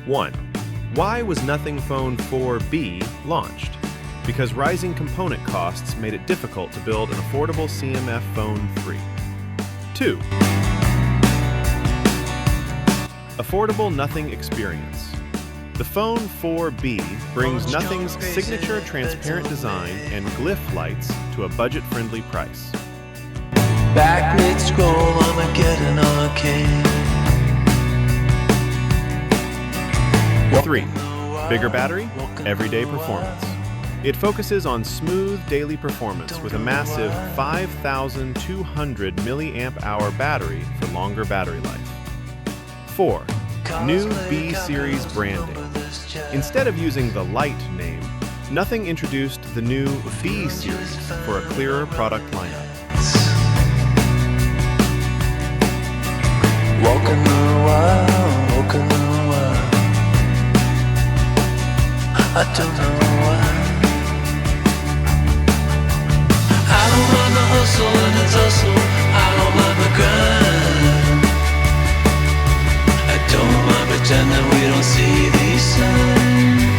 1. Why was Nothing Phone 4B launched? Because rising component costs made it difficult to build an affordable CMF Phone 3. 2. Affordable Nothing experience. The Phone 4B brings Nothing's signature transparent design and Glyph lights to a budget-friendly price. Back mid-scroll, I'ma get an arcade. 3. Bigger battery, everyday performance. It focuses on smooth daily performance with a massive 5,200 milliamp-hour battery for longer battery life. 4. New B-Series branding. Instead of using the Lite name, Nothing introduced the new B-Series for a clearer product lineup. Walking the wild. I don't know why. I don't mind the hustle and the tussle. I don't mind the grind. I don't mind pretending we don't see these signs.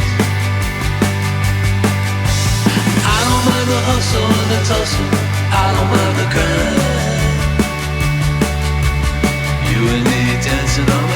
I don't mind the hustle and the tussle. I don't mind the grind. You and me dancing on